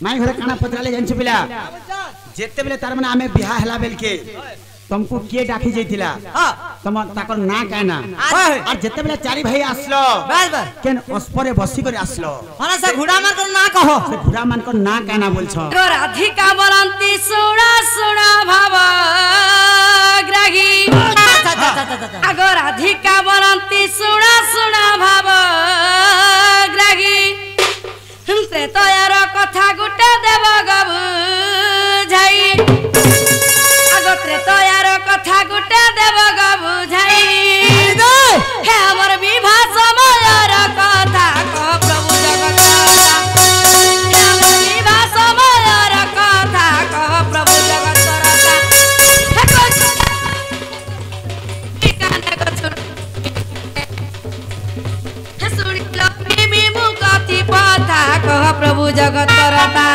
माई घरे काना पत्राले जानछु पिला जेते बेले तार माने आमे बिहा हला बेल के तुमको के डाकी जैतिला हां तुम ताकर ना कहना और जेते बेले चारी भाई आसलो बस बस केन अस्परे बसी करे आसलो माने से घुड़ा मान कर ना कहो से घुड़ा मान कर ना कहना बोलछो राधिका बरंती सुना सुना भावा ग्राही आगो राधिका बरंती सुना सुना भावा ग्राही त्रेतयार कथा गुटे देव गबु झाई आगो त्रेतयार कथा गुटे देव गबु झाई हे हमर विवाह समयर कथा कह प्रभु जगत हे हमर विवाह समयर कथा कह प्रभु जगत कह प्रभु जगत करता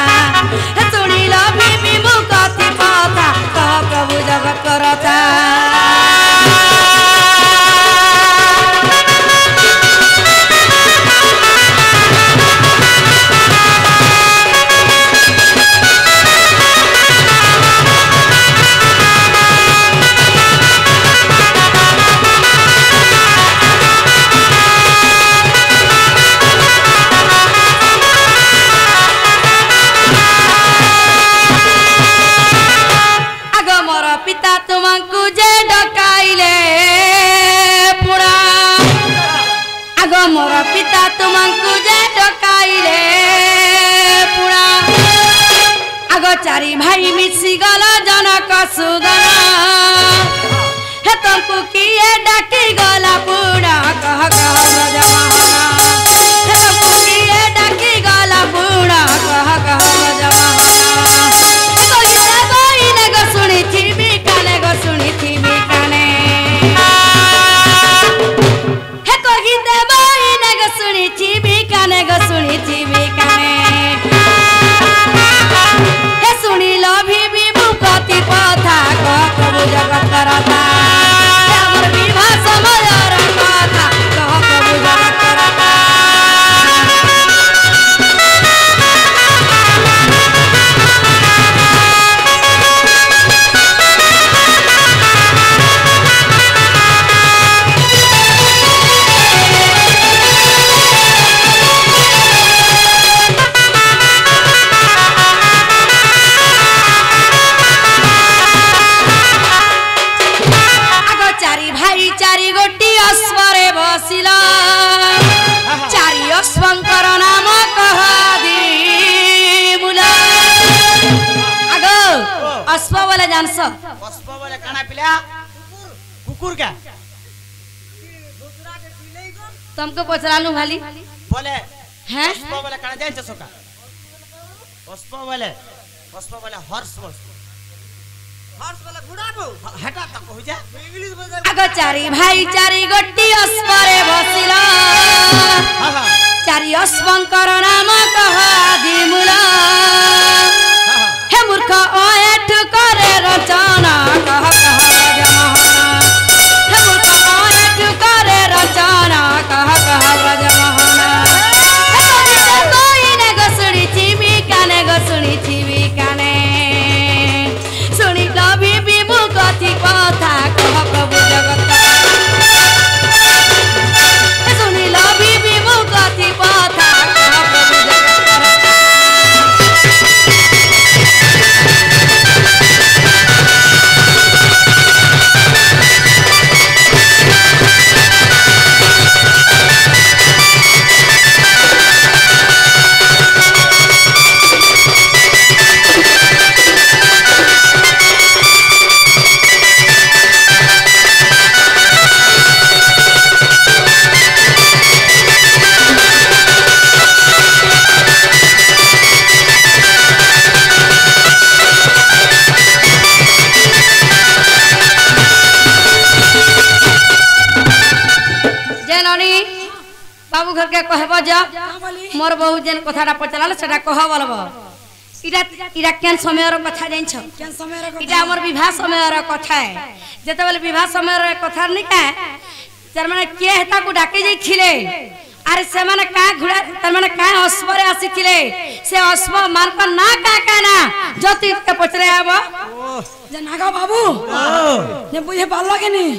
सुनिल भीमी मुकति पथा कह प्रभु जगत करता तुमको जे डकाइले पुरा आगो मोर पिता तुमको जे डकाइले पुरा आगो चारी भाई मिसी गला जनक सुगना हे तुमको किए डाकी गला पुरा कह कह जमाना हे तुमको किए डाकी गला पुरा कह कह जमाना सुनी थी बिकाने हे तो गीते बाई ने ग सुनी थी बिकाने ग सुनी थी बिकाने हे सुनी लो भी मुकति पथा कह प्रभु जगत करता हमर विवाह समयर कथा कह प्रभु जगत करता चारी गोटी अस्वरे बसिला चारी अस्वंकर नाम कह दिमुला आगो अस्व बोले जानस अस्व बोले काना पिला कुकुर का तुमको पचरालू भाली बोले हैं अस्व बोले काना जानस सोका अस्व बोले हर्ष बोले हटा तक हो जा आगो चारी भाई चारी गोटी अस्वरे बसिला चारी अस्वंकर नाम कह दिमुला हे मूर्ख ओएठ करे रचना कह कह ब्रजमोहन हे मूर्ख ओएठ करे रचना कह कह ब्रजमोहन हे कोई ने गसुड़ी छिबी काने गसुड़ी छिबी काने सुनी लभी मुकति पथा कह प्रभु जगत सुनी लभी मुकति पथा कह प्रभु जगत बाबू घर के कहब जा मोर बहु जेन कथाटा पचलाल सेटा कह बोलबो इरा केन समय रो कथा जाइन छ केन समय रो इटा हमर विवाह समय रो कथा है जेते बेले विवाह समय रो कथा नै का जर माने के हेता को डाके जाई थिले अरे से माने का घुड़ा तर माने का अस्परे आसीथिले से अस्प मान को ना का ना ज्योति के पचरे आबो जे नागा बाबू ने बुझे पालो के नहीं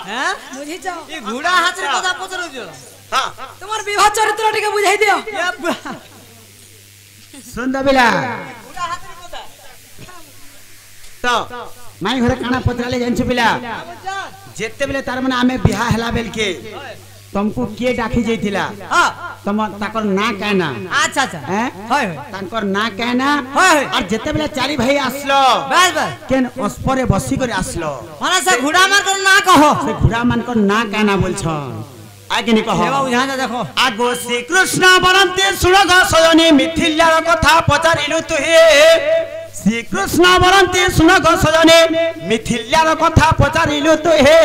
हैं बुझी जाओ ये घोड़ा हाथ रे कथा पचरो जो हां तुम्हार विवाह चरित्र टिके बुझाई दियो सुन दबिला घोड़ा हाथ रे कथा तो माई घरे काना पचराले जानछ पिला जेते बेले तार माने आमे बिहा हला बेल के तुमको के डाकी जाइथिला हां तुम ताकर ना कहना अच्छा अच्छा हैं होय ताकर ना कहना होय और जेते बेले चारि भाई आसलो बस बस केन अस्परे बसी करे आसलो माने से घोड़ा मार कर ना कहो से घुड़ा मान को ना कहना बोलछन आगे नि कहो देवा उझा देखो आगो श्री कृष्ण बरंते सुनग सजनी मिथिलार कथा पचारिलु तुहे श्री कृष्ण बरंते सुनग सजनी मिथिलार कथा पचारिलु तुहे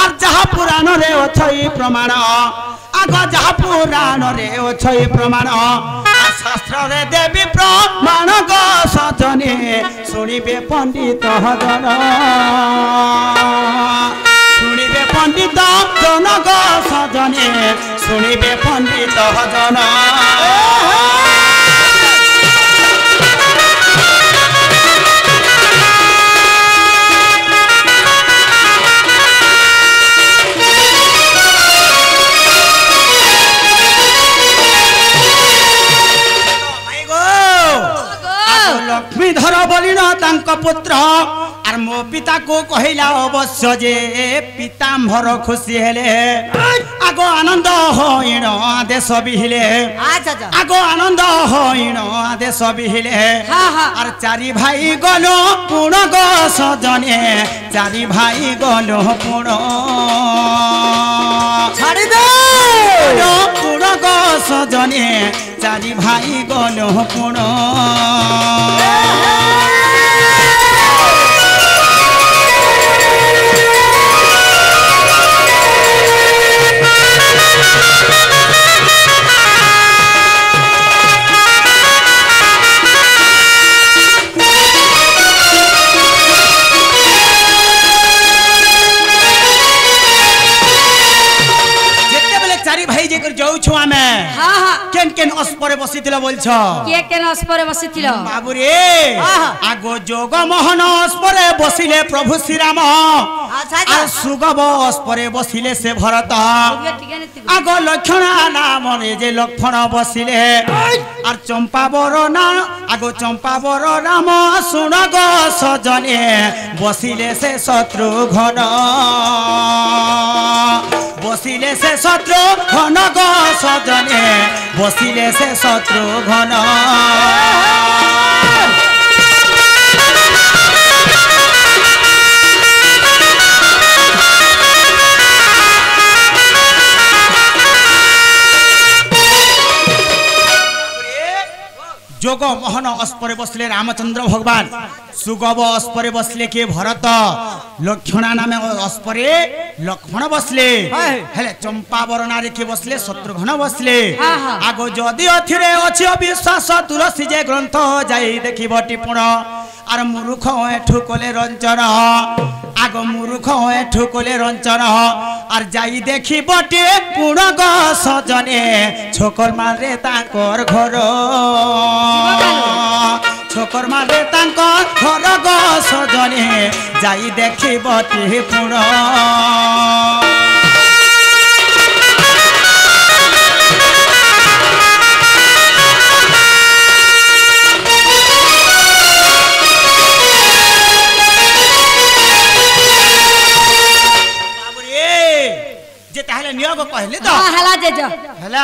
और जहा पुराण रे अछई प्रमाण आगो जहा पुराण रे अछई प्रमाण शास्त्र रे देवी प्रमाण ग सजनी सुनिबे पंडित हजन सुनिबे पंडित जनग सजने सुनिबे पंडित हजन लक्ष्मीधर बोलिन तांक पुत्र आर मो पिता को कहिला अवश्य जे पिताम्बर खुशी हेले आगो आनंद होइण आदेश बिहिले अच्छा अच्छा आगो आनंद होइण आदेश बिहिले हां हां आर चारि भाई गलो पुण ग सजने चारि भाई गलो पुण छाड़ी दे गलो पुण ग सजने चारि भाई गलो पुण जाऊ छु आमे हां हां केन केन अस्परे बसितिला बोलछ के केन अस्परे बसितिलो बाबू रे आगो जोग मोहन अस्परे बसिले प्रभु श्री राम अच्छा आ सुगब अस्परे बसिले से भरत ठीक है आगो लक्षण नाम रे जे लक्षण बसिले आर चंपावर ना आगो चंपावर राम सुन ग सजने बसिले से शत्रुघ्न बसिले से शत्रुघ्न ग सजने बसिले से शत्रुघ्न जोग मोहन अस्परे बसले रामचंद्र भगवान सुगब अस्परे बसले के भरत लक्षणा नामे अस्परे लक्ष्मण बसले हेले चंपावर नारे के बसले शत्रुघ्न बसले आगो जदि अथिरे अछि अविश्वास तुलसी जे ग्रंथ जाई देखिब टिपुण आर मूर्ख एठु कोले रंजन आगो मूर्ख एठु कोले रंजन आर जाई देखिब टिपुण ग सजने छोकर मारे ताकर घर छोकर मारे ताकर घर ग सजने जाई देखिब टिपुण जे ताहले नियोग कहले तो हां हला जे जो हला